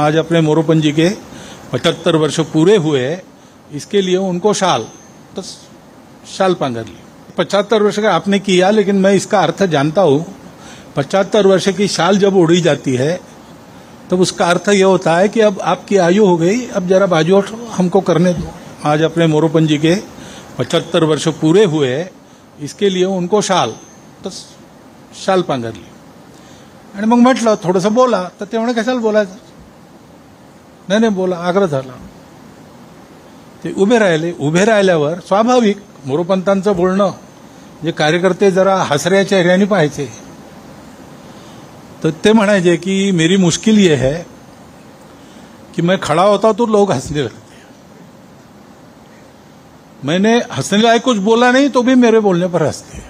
आज अपने मोरोपंत जी के 75 वर्ष पूरे हुए, इसके लिए उनको शाल पांगर ली। 75 वर्ष का आपने किया, लेकिन मैं इसका अर्थ जानता हूं। 75 वर्ष की शाल जब उड़ी जाती है तब उसका अर्थ यह होता है कि अब आपकी आयु हो गई, अब जरा बाजू हमको करने दो। आज अपने मोरोपंत जी के 75 वर्ष पूरे हुए, इसके लिए उनको शाल पांघरली। आणि मग म्हटलं थोडंसं बोला, तर ते म्हणे कशाला बोलायचं, नाही बोला, आग्रह झाला। ते उभे राहिले। उभे राहिल्यावर स्वाभाविक मोरोपंतांचं बोलणं जे कार्यकर्ते जरा हसऱ्या चेहऱ्याने पाहायचे, तर ते म्हणायचे की मेरी मुश्किल ये है कि मैं खड़ा होता तो लोग हंसने लगते, मैंने हंसने लायक कुछ बोला नहीं तो भी मेरे बोलने पर हंसते,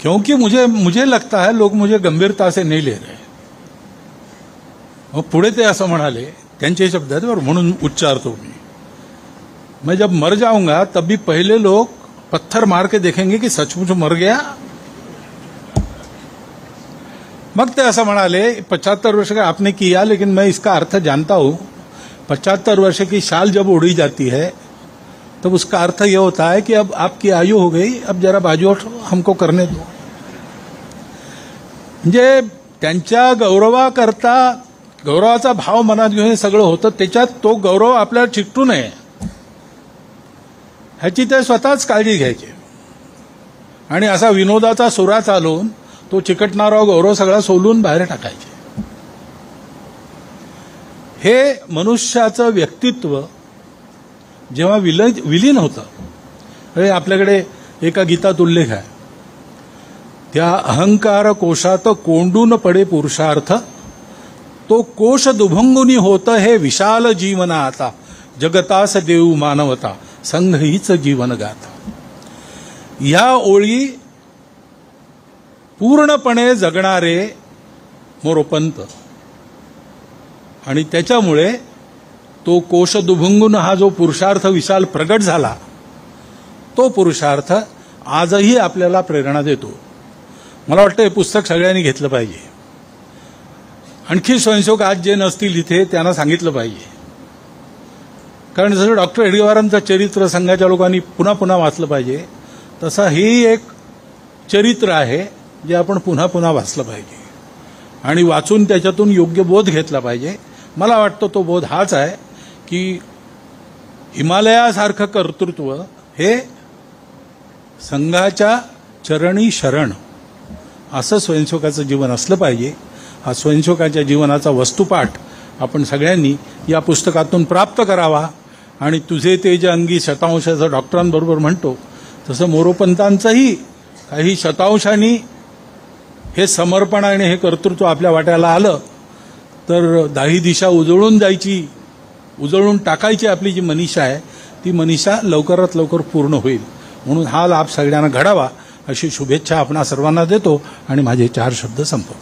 क्योंकि मुझे लगता है लोग मुझे गंभीरता से नहीं ले रहे। मग पुढे ते असं म्हणाले, त्यांचे शब्द आहेत बरं, म्हणून उच्चारतो मैं जब मर जाऊंगा तब भी पहले लोग पत्थर मार के देखेंगे कि सचमुच मर गया। मग ते असं म्हणाले, 75 वर्ष का आपने किया, लेकिन मैं इसका अर्थ जानता हूं। 75 वर्ष की शाल जब उड़ी जाती है तब उसका अर्थ यह होता है कि अब आपकी आयु हो गई, अब जरा बाजू हमको करने दो। म्हणजे त्यांच्या गौरवाकरता गौरवाचा भाव मनात घेऊन हे सगळं होतं, त्याच्यात तो गौरव आपल्याला चिकटू नये ह्याची ते स्वतःच काळजी घ्यायचे। आणि असा विनोदाचा सुरा चालवून तो चिकटणारा गौरव सगळा सोलून बाहेर टाकायचे। हे मनुष्याचं व्यक्तित्व जेव्हा विलीन होतं, आपल्याकडे एका गीतात उल्लेख आहे, त्या अहंकार कोशात कोंडून पडे पुरुषार्थ, तो कोश दुभंगुनी होत हे विशाल जीवन आता, जगतास देऊ मानवता संघ हीच जीवन गाथा। या ओळी पूर्णपणे जगणारे मोरोपंत, आणि त्याच्यामुळे तो कोश दुभंगून हा जो पुरुषार्थ विशाल प्रगट झाला, तो पुरुषार्थ आजही आपल्याला प्रेरणा देतो। मला वाटतं हे पुस्तक सगळ्यांनी घेतलं पाहिजे। आणखी स्वयंसेवक आज जे नसतील इथे त्यांना सांगितलं पाहिजे, कारण जसं डॉक्टर हेडगेवारांचं चरित्र संघाच्या लोकांनी पुन्हा पुन्हा वाचलं पाहिजे, तसं ही एक चरित्र आहे जे आपण पुन्हा पुन्हा वाचलं पाहिजे आणि वाचून त्याच्यातून योग्य बोध घेतला पाहिजे। मला वाटतं तो बोध हाच आहे की हिमालयासारखं कर्तृत्व हे संघाच्या चरणी शरण असं स्वयंसेवकाचं जीवन असलं पाहिजे। हा स्वयंसेवकाच्या जीवनाचा वस्तुपाठ आपण सगळ्यांनी या पुस्तकातून प्राप्त करावा। आणि तुझे तेज अंगी शतांशाचं डॉक्टरांबरोबर म्हणतो तसं मोरोपंतांचंही काही शतांशांनी हे समर्पण आणि हे कर्तृत्व आपल्या वाट्याला आलं तर दाही दिशा उजळून टाकायची आपली जी मनीषा आहे, ती मनीषा लवकरात लवकर पूर्ण होईल। म्हणून हा लाभ सगळ्यांना घडावा अशी शुभेच्छा आपणा सर्वांना देतो आणि माझे 4 शब्द संपवतो।